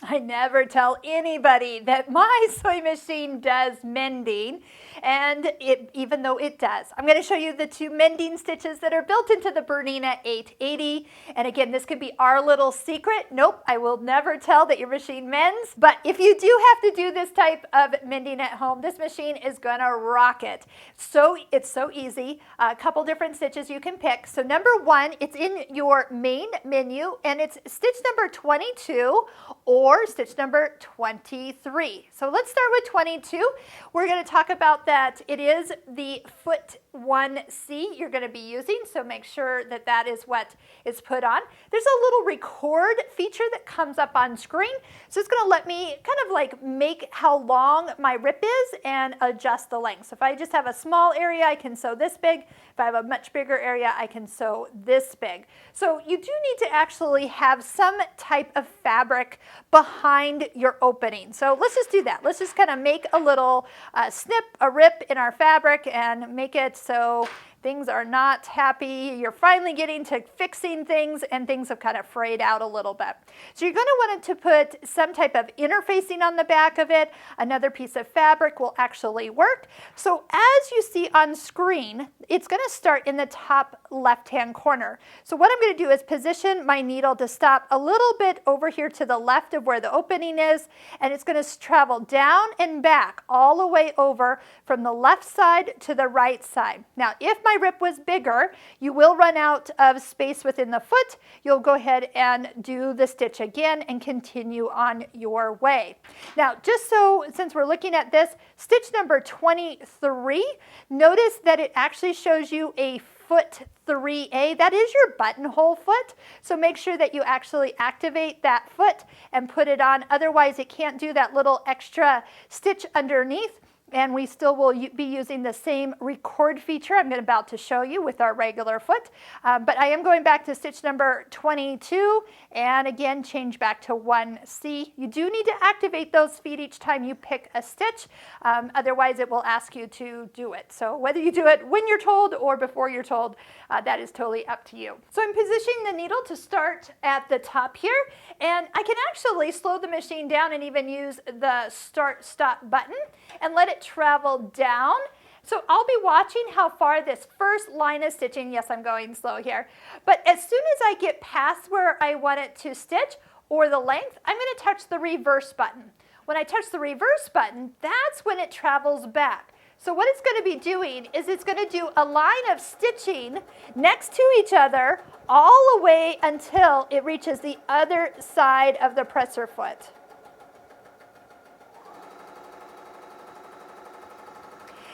I never tell anybody that my sewing machine does mending, and even though it does. I'm going to show you the two mending stitches that are built into the Bernina 880, and again, this could be our little secret. Nope, I will never tell that your machine mends, but if you do have to do this type of mending at home, this machine is going to rock it. So it's so easy. A couple different stitches you can pick. So number one, it's in your main menu, and it's stitch number 22 or stitch number 23. So let's start with 22. We're going to talk about that it is the foot 1C you're going to be using, so make sure that that is what is put on. There's a little record feature that comes up on screen, so it's going to let me kind of like make how long my rip is and adjust the length. So if I just have a small area, I can sew this big. If I have a much bigger area, I can sew this big. So you do need to actually have some type of fabric behind your opening. So let's just do that. Let's just kind of make a little snip, a rip in our fabric and make it so things are not happy. You're finally getting to fixing things and things have kind of frayed out a little bit. So you're going to want to put some type of interfacing on the back of it. Another piece of fabric will actually work. So as you see on screen, it's going to start in the top left-hand corner. So what I'm going to do is position my needle to stop a little bit over here to the left of where the opening is, and it's going to travel down and back all the way over from the left side to the right side. Now, if my rip was bigger, you will run out of space within the foot. You'll go ahead and do the stitch again and continue on your way. Now, just so, since we're looking at this, stitch number 23, notice that it actually shows you a foot 3A. That is your buttonhole foot. So make sure that you actually activate that foot and put it on. Otherwise, it can't do that little extra stitch underneath. And we still will be using the same record feature I'm about to show you with our regular foot. But I am going back to stitch number 22 and again change back to 1C. You do need to activate those feet each time you pick a stitch. Otherwise it will ask you to do it. So whether you do it when you're told or before you're told, that is totally up to you. So I'm positioning the needle to start at the top here, and I can actually slow the machine down and even use the start stop button and let it travel down. So I'll be watching how far this first line of stitching, yes, I'm going slow here, but as soon as I get past where I want it to stitch or the length, I'm going to touch the reverse button. When I touch the reverse button, that's when it travels back. So what it's going to be doing is it's going to do a line of stitching next to each other all the way until it reaches the other side of the presser foot.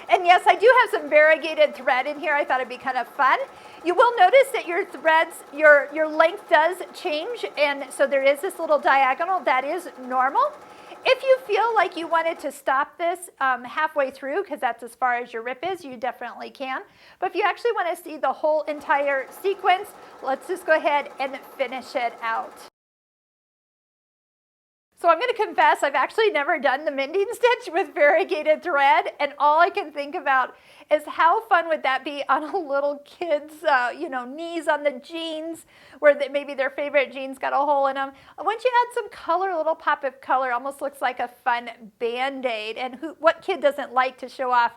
And yes, I do have some variegated thread in here. I thought it'd be kind of fun. You will notice that your threads, your length does change, and so there is this little diagonal. That is normal. If you feel like you wanted to stop this halfway through, because that's as far as your rip is, you definitely can. But if you actually want to see the whole entire sequence, let's just go ahead and finish it out. So I'm going to confess, I've actually never done the mending stitch with variegated thread, and all I can think about is how fun would that be on a little kid's, knees on the jeans, where maybe their favorite jeans got a hole in them. Once you add some color, a little pop of color, almost looks like a fun Band-Aid. And what kid doesn't like to show off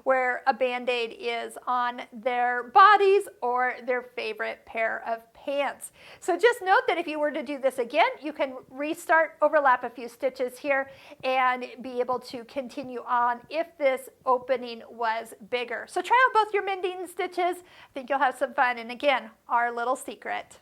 where a Band-Aid is on their bodies or their favorite pair of pants? So just note that if you were to do this again, you can restart, overlap a few stitches here, and be able to continue on if this opening was bigger. So try out both your mending stitches. I think you'll have some fun. And again, our little secret.